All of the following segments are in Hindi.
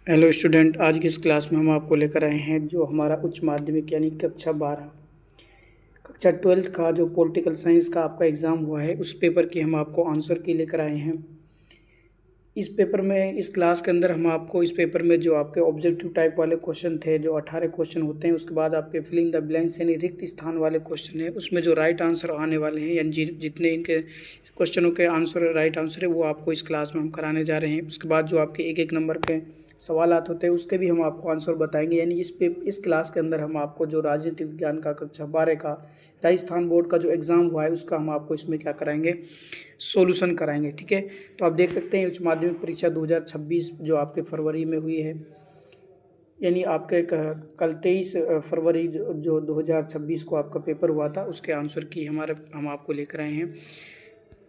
हेलो स्टूडेंट, आज की इस क्लास में हम आपको लेकर आए हैं जो हमारा उच्च माध्यमिक यानी कक्षा 12 का जो पॉलिटिकल साइंस का आपका एग्ज़ाम हुआ है उस पेपर की हम आपको आंसर की लेकर आए हैं। इस पेपर में, इस क्लास के अंदर हम आपको इस पेपर में जो आपके ऑब्जेक्टिव टाइप वाले क्वेश्चन थे, जो 18 क्वेश्चन होते हैं, उसके बाद आपके फिलिंग द ब्लैंक्स यानी रिक्त स्थान वाले क्वेश्चन है, उसमें जो राइट आंसर आने वाले हैं यानी जितने इनके क्वेश्चनों के आंसर राइट आंसर है वो आपको इस क्लास में हम कराने जा रहे हैं। उसके बाद जो आपके एक एक नंबर पे सवालात होते हैं उसके भी हम आपको आंसर बताएंगे। यानी इस क्लास के अंदर हम आपको जो राजनीतिक विज्ञान का कक्षा 12 का राजस्थान बोर्ड का जो एग्ज़ाम हुआ है उसका हम आपको इसमें क्या कराएंगे, सॉल्यूशन कराएंगे। ठीक है, तो आप देख सकते हैं उच्च माध्यमिक परीक्षा 2026 जो आपके फरवरी में हुई है, यानी आपके कल 23 फरवरी जो 2026 को आपका पेपर हुआ था उसके आंसर की हम आपको लेकर आए हैं।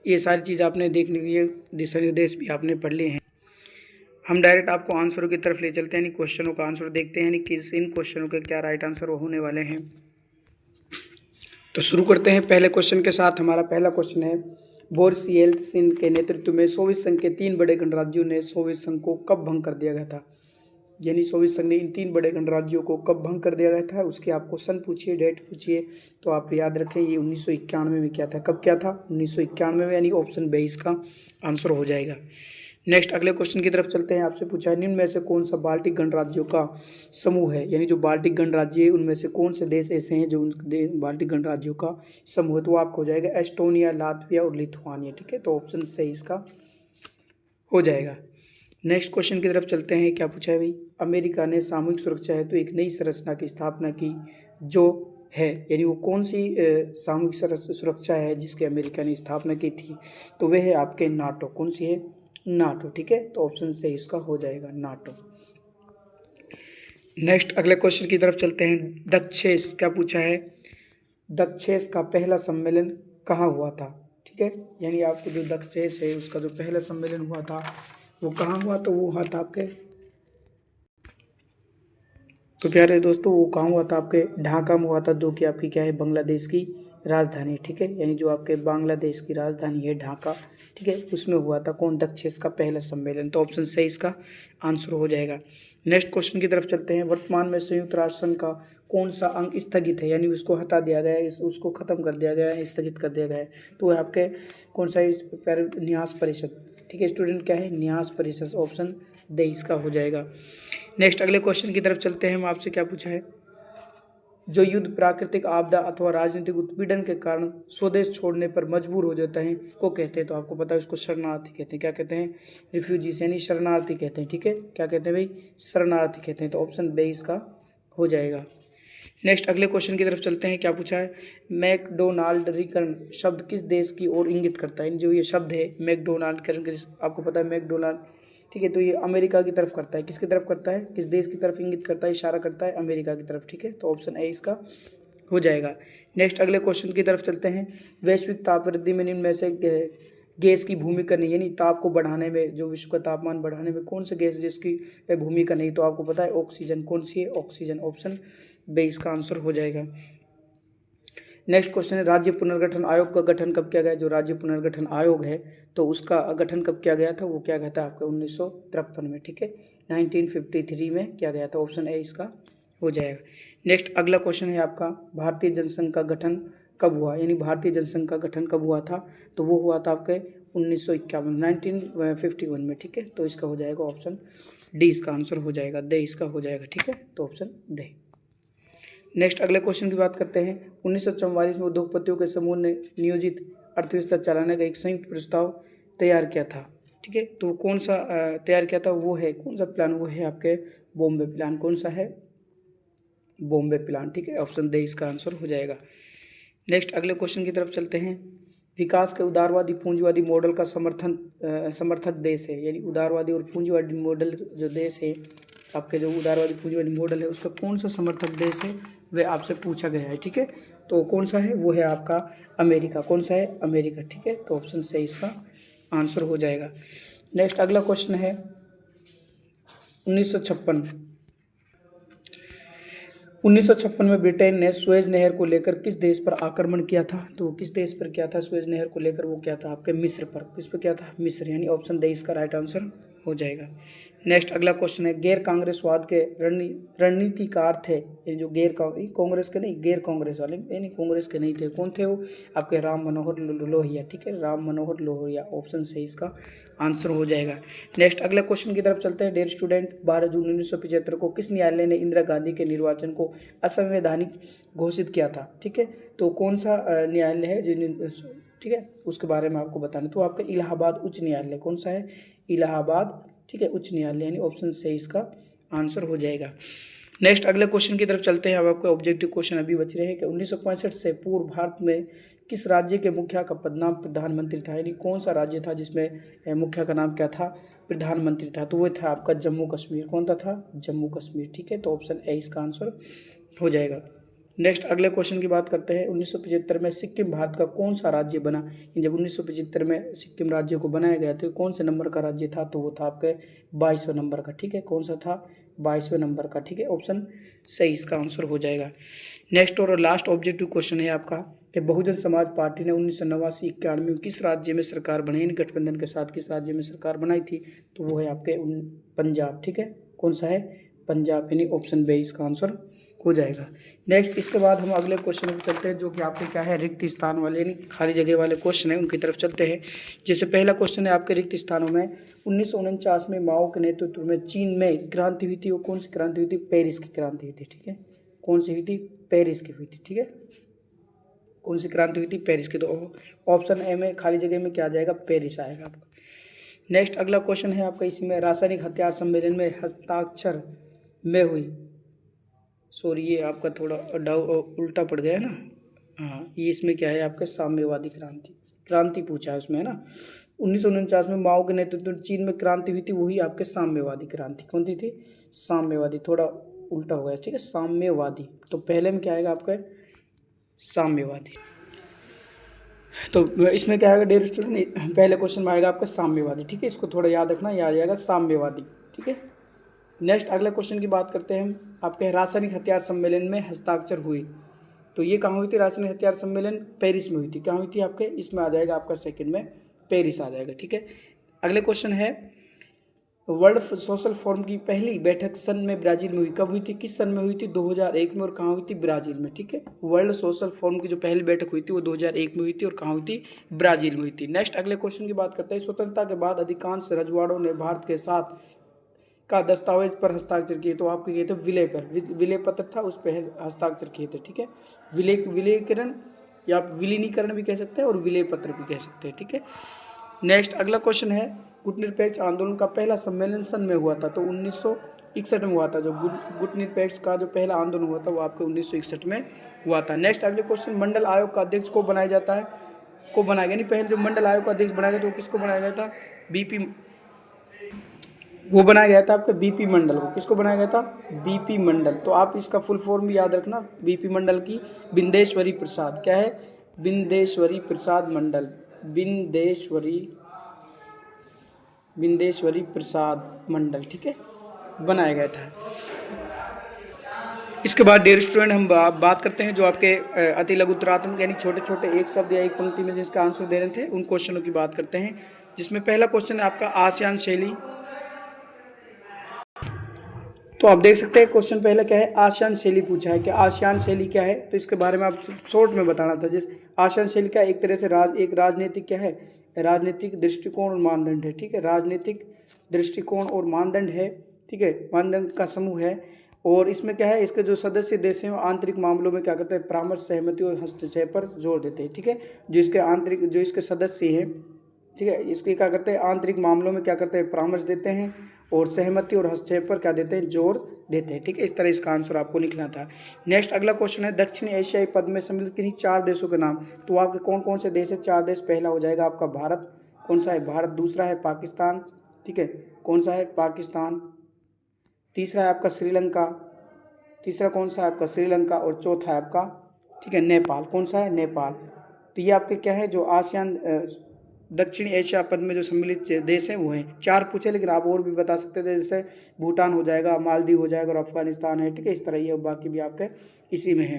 ये सारी चीज़ आपने देखने के लिए दिशा निर्देश भी आपने पढ़ लिए हैं। हम डायरेक्ट आपको आंसरों की तरफ ले चलते हैं, यानी क्वेश्चनों का आंसर देखते हैं, यानी किस इन क्वेश्चनों के क्या राइट आंसर होने वाले हैं। तो शुरू करते हैं पहले क्वेश्चन के साथ। हमारा पहला क्वेश्चन है, बोरिस येल्त्सिन के नेतृत्व में सोवियत संघ के 3 बड़े गणराज्यों ने सोवियत संघ को कब भंग कर दिया गया था। यानी सोवियत संघ ने इन 3 बड़े गणराज्यों को कब भंग कर दिया गया था, उसकी आपको सन पूछिए, डेट पूछिए, तो आप याद रखें ये 1991 में किया था। कब क्या था, 1991 में, यानी ऑप्शन 22 का आंसर हो जाएगा। नेक्स्ट अगले क्वेश्चन की तरफ चलते हैं। आपसे पूछा है, निम्न में से कौन सा बाल्टिक गणराज्यों का समूह है। यानी जो बाल्टिक गणराज्य है उनमें से कौन से देश ऐसे हैं जो उन बाल्टिक गणराज्यों का समूह है, तो आपको हो जाएगा एस्टोनिया, लातविया और लिथुआनिया। ठीक है, तो ऑप्शन सही इसका हो जाएगा। नेक्स्ट क्वेश्चन की तरफ चलते हैं। क्या पूछा है भाई, अमेरिका ने सामूहिक सुरक्षा हेतु एक नई संरचना की स्थापना की जो है, यानी वो कौन सी सामूहिक सुरक्षा है जिसकी अमेरिका ने स्थापना की थी, तो वह है आपके नाटो। कौन सी है, नाटो। ठीक है, तो ऑप्शन सही इसका हो जाएगा नाटो। नेक्स्ट अगले क्वेश्चन की तरफ चलते हैं। दक्षेस क्या पूछा है, दक्षेस का पहला सम्मेलन कहाँ हुआ था। ठीक है, यानी आपको जो दक्षेस है उसका जो पहला सम्मेलन हुआ था वो कहाँ हुआ, तो वो हुआ था आपके, तो प्यारे दोस्तों वो कहाँ हुआ था, आपके ढाका में हुआ था, जो कि आपकी क्या है, बांग्लादेश की राजधानी। ठीक है, यानी जो आपके बांग्लादेश की राजधानी है ढाका, ठीक है, उसमें हुआ था कौन, दक्षेस का पहला सम्मेलन। तो ऑप्शन सही इसका आंसर हो जाएगा। नेक्स्ट क्वेश्चन की तरफ चलते हैं। वर्तमान में संयुक्त राष्ट्र संघ का कौन सा अंग स्थगित है, यानी उसको हटा दिया गया है, उसको खत्म कर दिया गया है, स्थगित कर दिया गया है, तो वह आपके कौन सा, न्यास परिषद। ठीक है स्टूडेंट, क्या है, न्यास परिषद। ऑप्शन दे इसका हो जाएगा। नेक्स्ट अगले क्वेश्चन की तरफ चलते हैं। हम आपसे क्या पूछा है, जो युद्ध, प्राकृतिक आपदा अथवा राजनीतिक उत्पीड़न के कारण स्वदेश छोड़ने पर मजबूर हो जाता है को कहते हैं, तो आपको पता है उसको शरणार्थी कहते हैं। क्या कहते हैं, रिफ्यूजीज, यानी शरणार्थी कहते हैं। ठीक है, क्या कहते हैं भाई, शरणार्थी कहते हैं। तो ऑप्शन बी इसका हो जाएगा। नेक्स्ट अगले क्वेश्चन की तरफ चलते हैं। क्या पूछा है, मैकडोनाल्डरीकरण शब्द किस देश की ओर इंगित करता है। जो ये शब्द है मैकडोनाल्डरीकरण, आपको पता है मैकडोनाल्ड, ठीक है, तो ये अमेरिका की तरफ करता है। किसकी तरफ करता है, किस देश की तरफ इंगित करता है, इशारा करता है अमेरिका की तरफ। ठीक है, तो ऑप्शन ए इसका हो जाएगा। नेक्स्ट अगले क्वेश्चन की तरफ चलते हैं। वैश्विक ताप वृद्धि में निम्न में से गैस की भूमिका नहीं, यानी ताप को बढ़ाने में, जो विश्व का तापमान बढ़ाने में कौन सी गैस जिसकी भूमिका नहीं, तो आपको पता है ऑक्सीजन। कौन सी है, ऑक्सीजन। ऑप्शन बी इसका आंसर हो जाएगा। नेक्स्ट क्वेश्चन है, राज्य पुनर्गठन आयोग का गठन कब किया गया। जो राज्य पुनर्गठन आयोग है तो उसका गठन कब किया गया था, वो क्या गया था आपका 1953 में। ठीक है, 1953 में किया गया था। ऑप्शन ए इसका हो जाएगा। नेक्स्ट अगला क्वेश्चन है आपका, भारतीय जनसंघ का गठन कब हुआ, यानी भारतीय जनसंघ का गठन कब हुआ था, तो वो हुआ था आपके 1951 में। ठीक है, तो इसका हो जाएगा ऑप्शन डी इसका आंसर हो जाएगा, दे इसका हो जाएगा। ठीक है, तो ऑप्शन दे। नेक्स्ट अगले क्वेश्चन की बात करते हैं। 1944 में उद्योगपतियों के समूह ने नियोजित अर्थव्यवस्था चलाने का एक संयुक्त प्रस्ताव तैयार किया था। ठीक है, तो कौन सा तैयार किया था, वो है कौन सा प्लान, वो है आपके बॉम्बे प्लान। कौन सा है, बॉम्बे प्लान। ठीक है, ऑप्शन दे इसका आंसर हो जाएगा। नेक्स्ट अगले क्वेश्चन की तरफ चलते हैं। विकास के उदारवादी पूंजीवादी मॉडल का समर्थक देश है, यानी उदारवादी और पूंजीवादी मॉडल जो देश है, आपके जो उदारवादी पूंजीवादी मॉडल है उसका कौन सा समर्थक देश है, वह आपसे पूछा गया है। ठीक है, तो कौन सा है, वो है आपका अमेरिका। कौन सा है, अमेरिका। ठीक है, तो ऑप्शन सही इसका आंसर हो जाएगा। नेक्स्ट अगला क्वेश्चन है 1956 में ब्रिटेन ने सुएज नहर को लेकर किस देश पर आक्रमण किया था, तो किस देश पर किया था सुएज नहर को लेकर, वो क्या था आपके मिस्र पर। किस पर किया था, मिस्र, यानी ऑप्शन दे इसका राइट आंसर हो जाएगा। नेक्स्ट अगला क्वेश्चन है, गैर कांग्रेसवाद के रणनीतिकार थे। ये जो कांग्रेस के नहीं, गैर कांग्रेस वाले, यानी कांग्रेस के नहीं थे, कौन थे वो? आपके राम मनोहर लोहिया। ठीक है, राम मनोहर लोहिया ऑप्शन सही इसका आंसर हो जाएगा। नेक्स्ट अगला क्वेश्चन की तरफ चलते हैं। डियर स्टूडेंट, 12 जून 1975 को किस न्यायालय ने इंदिरा गांधी के निर्वाचन को असंवैधानिक घोषित किया था? ठीक है, तो कौन सा न्यायालय है जो, ठीक है, उसके बारे में आपको बताना। तो आपका इलाहाबाद उच्च न्यायालय, कौन सा है? इलाहाबाद, ठीक है, उच्च न्यायालय, यानी ऑप्शन सही इसका आंसर हो जाएगा। नेक्स्ट अगले क्वेश्चन की तरफ चलते हैं। अब आपके ऑब्जेक्टिव क्वेश्चन अभी बच रहे हैं कि 1965 से पूर्व भारत में किस राज्य के मुखिया का पदनाम प्रधानमंत्री था? यानी कौन सा राज्य था जिसमें मुखिया का नाम क्या था? प्रधानमंत्री था। तो वो था आपका जम्मू कश्मीर। कौन सा था? जम्मू कश्मीर। ठीक है, तो ऑप्शन ए इसका आंसर हो जाएगा। नेक्स्ट अगले क्वेश्चन की बात करते हैं। 1975 में सिक्किम भारत का कौन सा राज्य बना? जब 1975 में सिक्किम राज्य को बनाया गया तो कौन से नंबर का राज्य था? तो वो था आपके 22वें नंबर का। ठीक है, कौन सा था? 22वें नंबर का। ठीक है, ऑप्शन सही इसका आंसर हो जाएगा। नेक्स्ट और लास्ट ऑब्जेक्टिव क्वेश्चन है आपका कि बहुजन समाज पार्टी ने 1989-91 में किस राज्य में सरकार बनाई? गठबंधन के साथ किस राज्य में सरकार बनाई थी? तो वो है आपके पंजाब। ठीक है, कौन सा है? पंजाब, यानी ऑप्शन बी इसका आंसर हो जाएगा। नेक्स्ट इसके बाद हम अगले क्वेश्चन पर चलते हैं, जो कि आपके क्या है, रिक्त स्थान वाले, यानी खाली जगह वाले क्वेश्चन है, उनकी तरफ चलते हैं। जैसे पहला क्वेश्चन है आपके रिक्त स्थानों में, 1949 में माओ के नेतृत्व में चीन में क्रांति हुई थी, वो कौन सी क्रांति हुई थी? पेरिस की क्रांति हुई थी। ठीक है, कौन सी हुई थी? पेरिस की हुई थी। ठीक है, कौन सी क्रांति हुई थी? पेरिस की। तो ऑप्शन ए में खाली जगह में क्या आ जाएगा? पेरिस आएगा आपका। नेक्स्ट अगला क्वेश्चन है आपका, इसी में रासायनिक हथियार सम्मेलन में हस्ताक्षर में हुई, सॉरी ये आपका थोड़ा उल्टा पड़ गया है ना। हाँ, ये इसमें क्या है आपका? साम्यवादी क्रांति पूछा है उसमें, है ना। 1949 में माओ के नेतृत्व में चीन में क्रांति हुई थी, वही आपके साम्यवादी क्रांति। कौन सी थी? साम्यवादी, थोड़ा उल्टा हो गया, ठीक है, साम्यवादी। तो पहले में क्या आएगा आपका? साम्यवादी। तो इसमें क्या आएगा डियर स्टूडेंट? पहले क्वेश्चन में आएगा आपका साम्यवादी। ठीक है, इसको थोड़ा याद रखना, याद आ जाएगा साम्यवादी। ठीक है, नेक्स्ट अगले क्वेश्चन की बात करते हैं हम। आपके रासायनिक हथियार सम्मेलन में हस्ताक्षर हुई, तो ये कहाँ हुई थी? रासायनिक हथियार सम्मेलन पेरिस में हुई थी। कहाँ हुई थी आपके? इसमें आ जाएगा आपका सेकंड में, पेरिस आ जाएगा। ठीक है, अगले क्वेश्चन है, वर्ल्ड सोशल फोरम की पहली बैठक सन में ब्राजील में हुई। कब हुई थी? किस सन में हुई थी? 2001 में। और कहाँ हुई थी? ब्राजील में। ठीक है, वर्ल्ड सोशल फोरम की जो पहली बैठक हुई थी वो 2001 में हुई थी, और कहाँ हुई थी? ब्राजील में हुई थी। नेक्स्ट अगले क्वेश्चन की बात करते हैं। स्वतंत्रता के बाद अधिकांश रजवाड़ों ने भारत के साथ का दस्तावेज पर हस्ताक्षर किए, तो आपके किए थे विलय पर, विलय पत्र था उस पर हस्ताक्षर किए थे। ठीक है, विलयीकरण या विलीनीकरण भी कह सकते हैं और विलय पत्र भी कह सकते हैं। ठीक है, नेक्स्ट अगला क्वेश्चन है, गुटनिरपेक्ष आंदोलन का पहला सम्मेलन सन में हुआ था, तो 1961 में हुआ था। जो गुटनिरपेक्ष का जो पहला आंदोलन हुआ था वो आपके 1961 में हुआ था। नेक्स्ट अगले क्वेश्चन, मंडल आयोग का अध्यक्ष को बनाया जाता है, को बनाया गया, नहीं पहले जो मंडल आयोग का अध्यक्ष बनाया गया तो किसको बनाया गया था? बीपी, वो बनाया गया था आपके बीपी मंडल को। किसको बनाया गया था? बीपी मंडल। तो आप इसका फुल फॉर्म भी याद रखना, बीपी मंडल की बिंदेश्वरी प्रसाद। क्या है? बिंदेश्वरी प्रसाद मंडल, बिंदेश्वरी प्रसाद मंडल। ठीक है, बनाया गया था। इसके बाद डियर स्टूडेंट हम बात करते हैं जो आपके अति लघुतरात्मक यानी छोटे छोटे एक शब्द या एक पंक्ति में जिसका आंसर दे रहे थे, उन क्वेश्चनों की बात करते हैं। जिसमें पहला क्वेश्चन है आपका आसियान शैली। तो आप देख सकते हैं क्वेश्चन पहले क्या है, आसियान शैली पूछा है कि आसियान शैली क्या है, तो इसके बारे में आप शॉर्ट में बताना था। जिस आसियान शैली का एक तरह से एक राजनीतिक क्या है, राजनीतिक दृष्टिकोण और मानदंड है। ठीक है, राजनीतिक दृष्टिकोण और मानदंड है। ठीक है, मानदंड का समूह है। और इसमें क्या है, इसके जो सदस्य देश हैं वो आंतरिक मामलों में क्या करते हैं? परामर्श, सहमति और हस्तक्षेप पर जोर देते हैं। ठीक है, जो इसके सदस्य हैं, ठीक है, इसके क्या करते हैं? आंतरिक मामलों में क्या करते हैं? परामर्श देते हैं, और सहमति और हस्तक्षेप पर क्या देते हैं? जोर देते हैं। ठीक है, इस तरह इसका आंसर आपको लिखना था। नेक्स्ट अगला क्वेश्चन है, दक्षिण एशियाई पद में सम्मिलित किन्हीं 4 देशों के नाम। तो आपके कौन कौन से देश है? 4 देश। पहला हो जाएगा आपका भारत। कौन सा है? भारत। दूसरा है पाकिस्तान। ठीक है, कौन सा है? पाकिस्तान। तीसरा है आपका श्रीलंका। तीसरा कौन सा है आपका? श्रीलंका। और चौथा है आपका, ठीक है, नेपाल। कौन सा है? नेपाल। तो ये आपके क्या है, जो आसियान दक्षिण एशिया पद में जो सम्मिलित देश हैं वो हैं। 4 पूछे, लेकिन आप और भी बता सकते थे, जैसे भूटान हो जाएगा, मालदीव हो जाएगा और अफगानिस्तान है। ठीक है, इस तरह ये बाकी भी आपके इसी में है।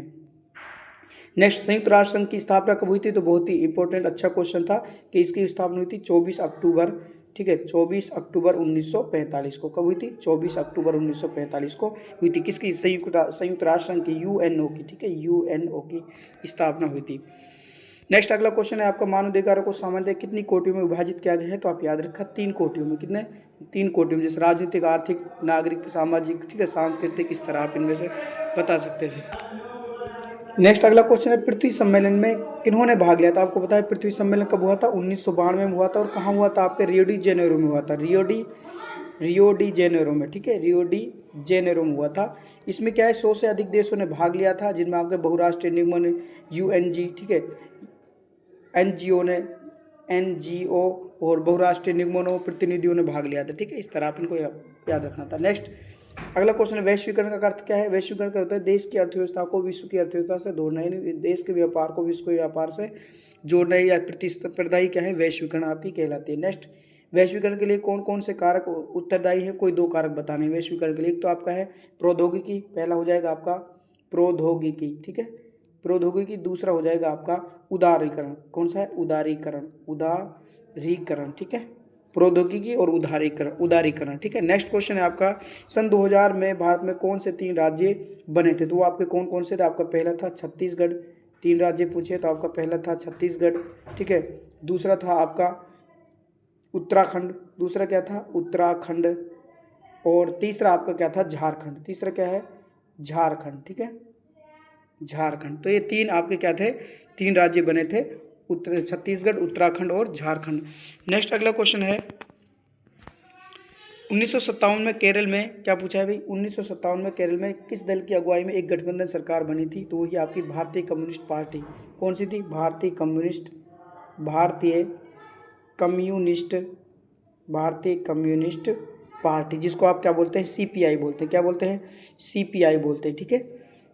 नेक्स्ट, संयुक्त राष्ट्र संघ की स्थापना कब हुई थी? तो बहुत ही इंपॉर्टेंट अच्छा क्वेश्चन था कि इसकी स्थापना हुई थी 24 अक्टूबर ठीक है, 24 अक्टूबर 1945 को। कब हुई थी? 24 अक्टूबर 1945 को हुई थी। किसकी? संयुक्त राष्ट्र संघ की, यूएनओ की, ठीक है, यूएनओ की स्थापना हुई थी। नेक्स्ट अगला क्वेश्चन है आपका, मानवाधिकारों को सामान्यतः कितनी कोटियों में विभाजित किया गया है? तो आप याद रखा 3 कोटियों में। कितने? 3 कोटियों में, जैसे राजनीतिक, आर्थिक, नागरिक, सामाजिक, ठीक है, सांस्कृतिक, इस तरह आप इनमें से बता सकते थे। नेक्स्ट अगला क्वेश्चन है, पृथ्वी सम्मेलन में किन्होंने भाग लिया था? आपको पता है पृथ्वी सम्मेलन कब हुआ था? 1992 में हुआ था। और कहाँ हुआ था? आपके रियो डी जेनेरो में हुआ था। रियो डी जेनेरो में, ठीक है, रियो डी जेनेरो में हुआ था। इसमें क्या है, 100 से अधिक देशों ने भाग लिया था, जिनमें आपके बहुराष्ट्रीय निगमन, यूएनजी, ठीक है, एनजीओ और बहुराष्ट्रीय निगमों, प्रतिनिधियों ने भाग लिया था, ठीक है। इस तरह आप इनको याद रखना था। नेक्स्ट अगला क्वेश्चन है, वैश्वीकरण का अर्थ क्या है? वैश्वीकरण का होता है देश की अर्थव्यवस्था को विश्व की अर्थव्यवस्था से जोड़ना, यानी देश के व्यापार को विश्व के व्यापार से जोड़ना, या प्रतिस्पर्धाई क्या है? वैश्वीकरण आपकी कहलाती है। नेक्स्ट, वैश्वीकरण के लिए कौन कौन से कारक उत्तरदायी है? कोई 2 कारक बताने वैश्वीकरण के लिए। एक तो आपका है प्रौद्योगिकी, पहला हो जाएगा आपका प्रौद्योगिकी, ठीक है, प्रौद्योगिकी। दूसरा हो जाएगा आपका उदारीकरण। कौन सा है? उदारीकरण, ठीक है, प्रौद्योगिकी और उदारीकरण, ठीक है। नेक्स्ट क्वेश्चन है आपका, सन 2000 में भारत में कौन से 3 राज्य बने थे? तो वो आपके कौन कौन से थे? आपका पहला था छत्तीसगढ़, 3 राज्य पूछे तो आपका पहला था छत्तीसगढ़, ठीक है। दूसरा था आपका उत्तराखंड, दूसरा क्या था? उत्तराखंड। और तीसरा आपका क्या था? झारखंड। तीसरा क्या है? झारखंड, ठीक है, झारखंड। तो ये 3 आपके क्या थे? 3 राज्य बने थे, छत्तीसगढ़, उत्तराखंड और झारखंड। नेक्स्ट अगला क्वेश्चन है, 1957 में केरल में क्या पूछा है भाई? 1957 में केरल में किस दल की अगुवाई में एक गठबंधन सरकार बनी थी? तो वही आपकी भारतीय कम्युनिस्ट पार्टी। कौन सी थी? भारतीय कम्युनिस्ट पार्टी, जिसको आप क्या बोलते हैं? सीपीआई बोलते हैं। क्या बोलते हैं? सीपीआई बोलते हैं, ठीक है।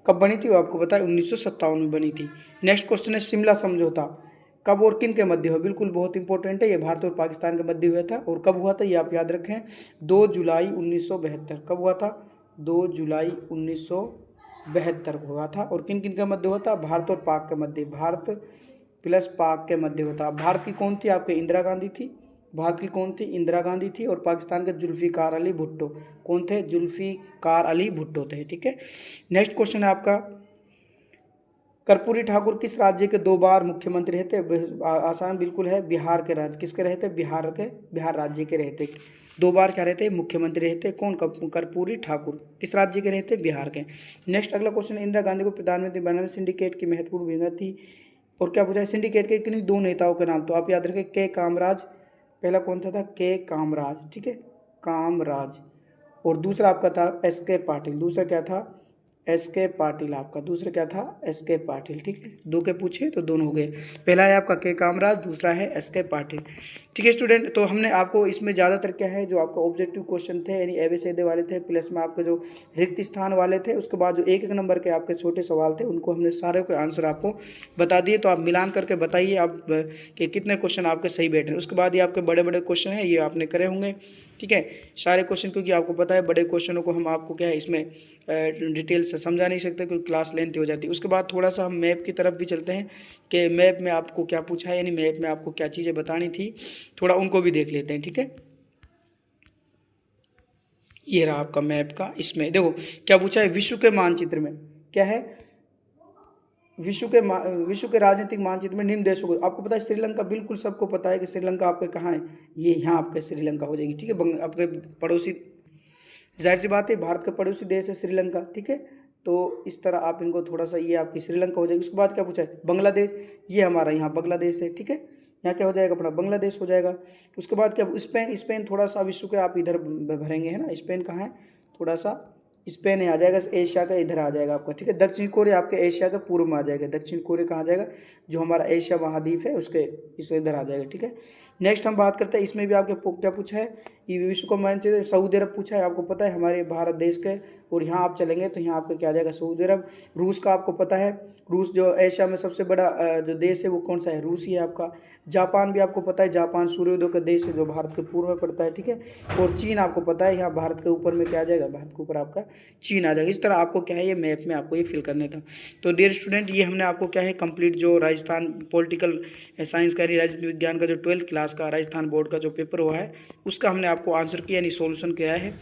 कब बनी थी? वो आपको पता है 1957 में बनी थी। नेक्स्ट क्वेश्चन है, शिमला समझौता कब और किन के मध्य हुआ? बिल्कुल बहुत इंपॉर्टेंट है, ये भारत और पाकिस्तान के मध्य हुआ था। और कब हुआ था ये आप याद रखें, 2 जुलाई 1972। कब हुआ था? 2 जुलाई 1972 को हुआ था। और किन किन के मध्य हुआ था? भारत और पाक के मध्य, भारत प्लस पाक के मध्य हुआ था। भारत की कौन थी? आपके इंदिरा गांधी थी। भारत की कौन थी? इंदिरा गांधी थी। और पाकिस्तान के जुल्फिकार अली भुट्टो। कौन थे? जुल्फिकार अली भुट्टो थे, ठीक है। नेक्स्ट क्वेश्चन है आपका, कर्पूरी ठाकुर किस राज्य के 2 बार मुख्यमंत्री रहे थे? आसान बिल्कुल है, बिहार के राज्य। किसके रहे थे? बिहार राज्य के रहे थे। 2 बार क्या रहते? मुख्यमंत्री रहे थे। कौन? कर्पूरी ठाकुर। किस राज्य के रहे थे? बिहार के। नेक्स्ट अगला क्वेश्चन, इंदिरा गांधी को प्रधानमंत्री बनाने में सिंडिकेट की महत्वपूर्ण भूमिका थी। और क्या पूछा है? सिंडिकेट के किन्हीं 2 नेताओं के नाम। तो आप याद रखें, के कामराज, पहला कौन था? के कामराज, ठीक है, कामराज। और दूसरा आपका था एस के पाटिल। दूसरा क्या था? एस के पाटिल आपका। दूसरा क्या था? एस के पाटिल, ठीक है। 2 के पूछे तो दोनों हो गए। पहला है आपका के कामराज, दूसरा है एस के पाटिल, ठीक है स्टूडेंट। तो हमने आपको इसमें ज़्यादातर क्या है, जो आपका ऑब्जेक्टिव क्वेश्चन थे, यानी एबीसीडी वाले थे, प्लस में आपके जो रिक्त स्थान वाले थे, उसके बाद जो 1-1 नंबर के आपके छोटे सवाल थे, उनको हमने सारे के आंसर आपको बता दिए। तो आप मिलान करके बताइए आप कि कितने क्वेश्चन आपके सही बैठ रहे हैं। उसके बाद ये आपके बड़े बड़े क्वेश्चन हैं, ये आपने करे होंगे, ठीक है, सारे क्वेश्चन, क्योंकि आपको पता है बड़े क्वेश्चनों को हम आपको क्या है इसमें डिटेल से समझा नहीं सकते, क्योंकि क्लास लेंथी हो जाती है। उसके बाद थोड़ा सा हम मैप की तरफ भी चलते हैं कि मैप में आपको क्या पूछा है, यानी मैप में आपको क्या चीज़ें बतानी थी, थोड़ा उनको भी देख लेते हैं, ठीक है। ये रहा आपका मैप का। इसमें देखो क्या पूछा है, विश्व के मानचित्र में क्या है, विश्व के राजनीतिक मानचित्र में निम्न देशों को, आपको पता है श्रीलंका, बिल्कुल सबको पता है कि श्रीलंका आपके कहाँ है, ये यहाँ आपके श्रीलंका हो जाएगी, ठीक है। आपके पड़ोसी, जाहिर सी बात है भारत का पड़ोसी देश है श्रीलंका, ठीक है। तो इस तरह आप इनको थोड़ा सा, ये आपकी श्रीलंका हो जाएगी। उसके बाद क्या पूछा है, बांग्लादेश, ये हमारा यहाँ बांग्लादेश है, ठीक है, यहाँ क्या हो जाएगा अपना बांग्लादेश हो जाएगा। उसके बाद क्या, स्पेन थोड़ा सा विश्व के आप इधर भरेंगे, है ना, स्पेन कहाँ है, थोड़ा सा स्पेन आ जाएगा, एशिया का इधर आ जाएगा आपका, ठीक है। दक्षिण कोरिया आपके एशिया के पूर्व में आ जाएगा, दक्षिण कोरिया कहाँ आ जाएगा, जो हमारा एशिया महाद्वीप है उसके इस इधर आ जाएगा, ठीक है। नेक्स्ट हम बात करते हैं, इसमें भी आपके क्या पूछा है, ये विश्व को मानचित्र सऊदी अरब पूछा है, आपको पता है हमारे भारत देश के, और यहाँ आप चलेंगे तो यहाँ आपका क्या आ जाएगा, सऊदी अरब। रूस का आपको पता है, रूस जो एशिया में सबसे बड़ा जो देश है वो कौन सा है, रूस ही है आपका। जापान भी आपको पता है, जापान सूर्योदय का देश है जो भारत के पूर्व में पड़ता है, ठीक है। और चीन आपको पता है, यहाँ भारत के ऊपर में क्या आ जाएगा, भारत के ऊपर आपका चीन आ जाएगा। इस तरह आपको क्या है ये मैप में आपको ये फिल करना था। तो डियर स्टूडेंट, ये हमने आपको क्या है कंप्लीट जो राजस्थान पॉलिटिकल साइंस का राजनीति विज्ञान का जो 12th क्लास का राजस्थान बोर्ड का जो पेपर हुआ है उसका हमने आपको आंसर किया यानी सोल्यूशन किया है।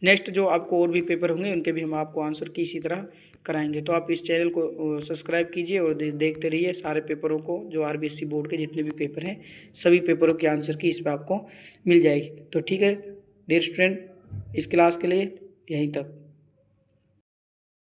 नेक्स्ट जो आपको और भी पेपर होंगे उनके भी हम आपको आंसर की इसी तरह कराएंगे। तो आप इस चैनल को सब्सक्राइब कीजिए और देखते रहिए सारे पेपरों को, जो आरबीएससी बोर्ड के जितने भी पेपर हैं सभी पेपरों के आंसर की इस पर आपको मिल जाएगी। तो ठीक है डियर स्टूडेंट, इस क्लास के लिए यहीं तक।